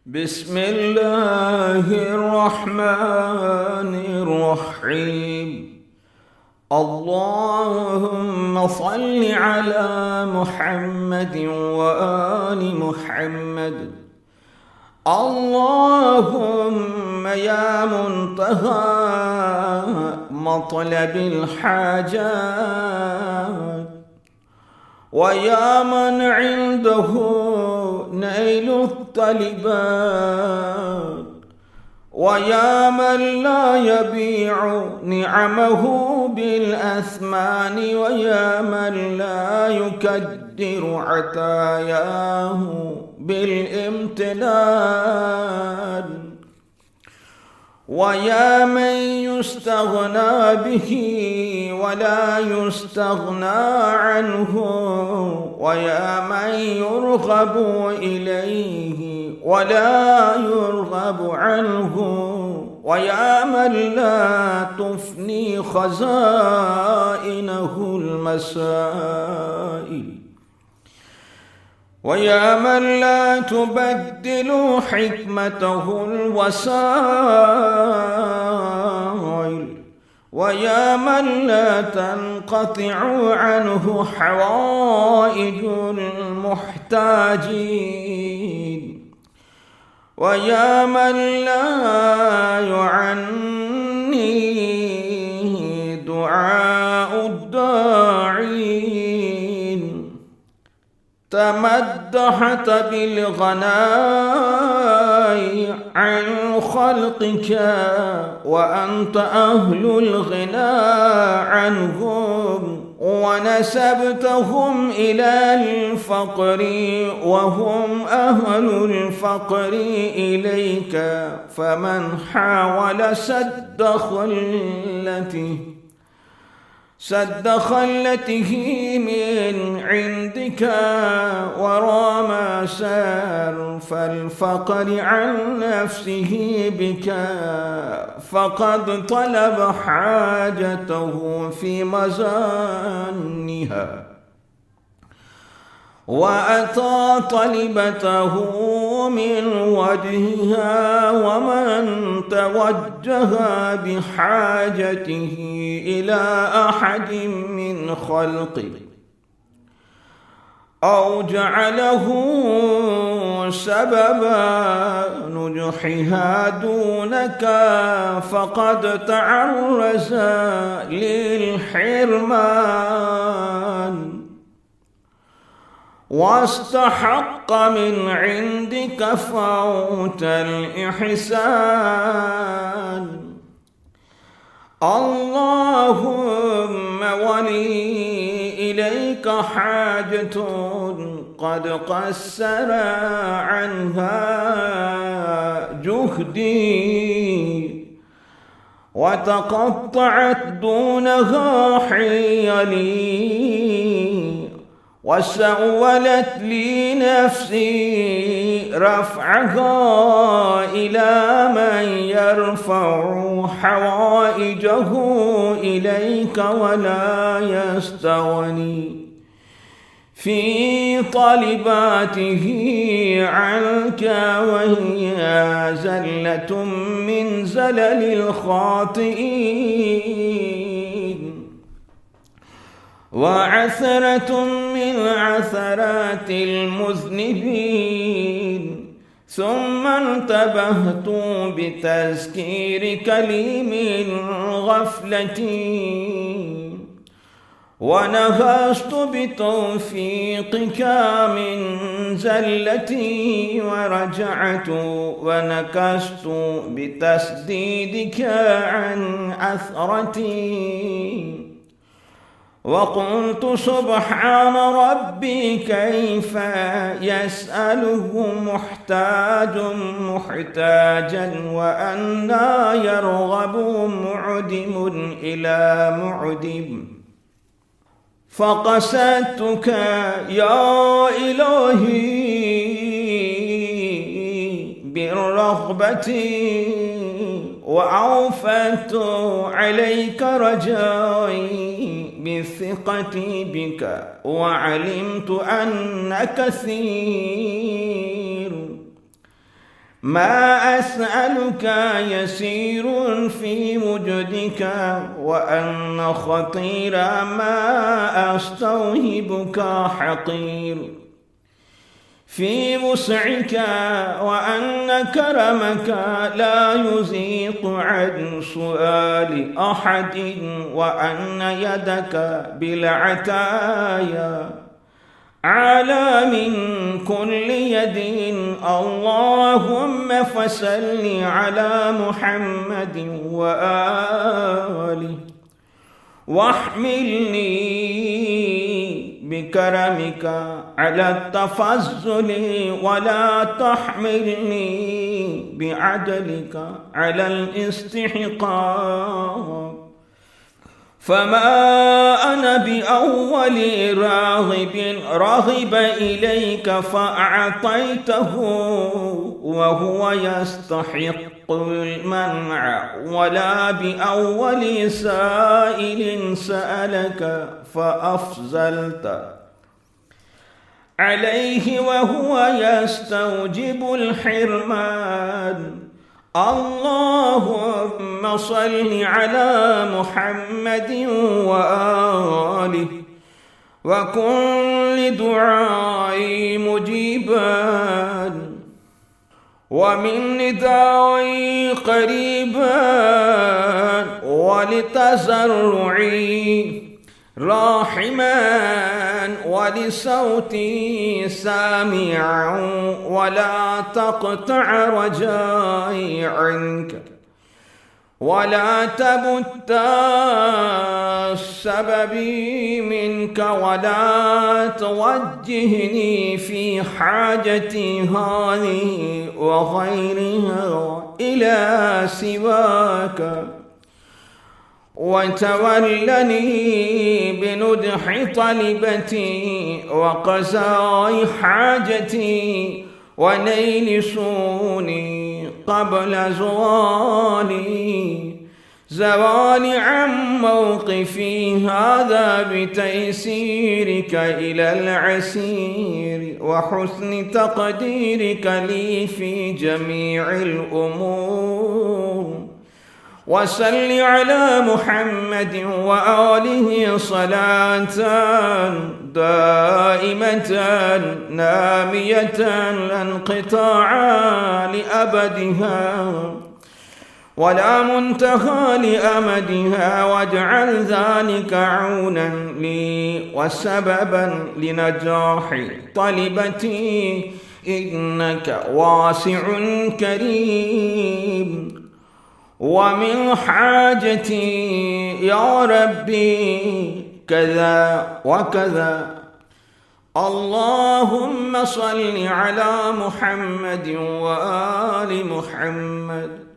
بسم الله الرحمن الرحيم. اللهم صل على محمد وآل محمد. اللهم يا منتهى مطلب الحاجات، ويا من عنده نيل الطلبات، ويا من لا يبيع نعمه بالأثمان، ويا من لا يكدر عطاياه بالامتنان، ويا من يستغنى به ولا يستغنى عنه، ويا من يرغب إليه ولا يرغب عنه، ويا من لا تفني خزائنه المسائل، ويا من لا تبدل حكمته الوسائل، ويا من لا تنقطع عنه حوائج المحتاجين، ويا من لا يعني دعاء الداعين. تمدحت بالغناء عن خلقك، وأنت أهل الغنى عنهم، ونسبتهم إلى الفقر وهم أهل الفقر إليك، فمن حاول سد خلته من عندك، ورام صرف الفقر عن نفسه بك، فقد طلب حاجته في مزانها، وأتى طلبته من وجهها، ومن توجه بحاجته إلى أحد من خلقه أو جعله سبب نجحها دونك، فقد تعرض للحرمان، واستحق من عندك فوت الإحسان. اللهم ولي إليك حاجة قد قصر عنها جهدي، وتقطعت دونها حيلي، وسولت لي نفسي رفعها إلى من يرفع حوائجه إليك ولا يستغني في طلباته عنك، وهي زلة من زلل الخاطئين، وعثرة من عثرات المذنبين. ثم انتبهت بتذكيرك لي من غفلتي، ونهشت بتوفيقك من زلتي، ورجعت ونكست بتسديدك عن أثرتي، وقلت سبحان ربي كيف يسأله محتاج محتاجا، وأنى يرغب معدم إلى معدم. فقصدتك يا إلهي بالرغبة، وأوفدت عليك رجائي بالثقة بك، وعلمت أن كثير ما أسألك يسير في مجدك، وأن خطير ما أستوهبك حقير في وسعك، وأن كرمك لا يزيق عن سؤال أحد، وأن يدك بالعتايا على من كل يد. اللهم فصل على محمد وآله، واحملني بكرمك على التفضل، ولا تحملني بعدلك على الاستحقاق. فما أنا بأول راغب إليك فأعطيته وهو يستحق المنع، ولا بأول سائل سألك فأفضلت عليه وهو يستوجب الحرمان. اللهم صل على محمد وآله، وكن لدعائي مجيبا، ومن ندائي قريبا، ولتزرعي راحما، ولصوتي سامعا، ولا تقطع رجائي عنك، ولا تبت السبب منك، ولا توجهني في حاجتي هذه وغيرها إلى سواك، وتولني بندح طلبتي وقضاء حاجتي ونيل سوني قبل زوالي عن موقفي هذا، بتيسيرك إلى العسير وحسن تقديرك لي في جميع الأمور. وصل على محمد وآله صلاة دائمة نامية لا انقطاع لأبدها ولا منتهى لأمدها، واجعل ذلك عونا لي وسببا لنجاح طلبتي، إنك واسع كريم. ومن حاجتي يا ربي كذا وكذا. اللهم صل على محمد وآل محمد.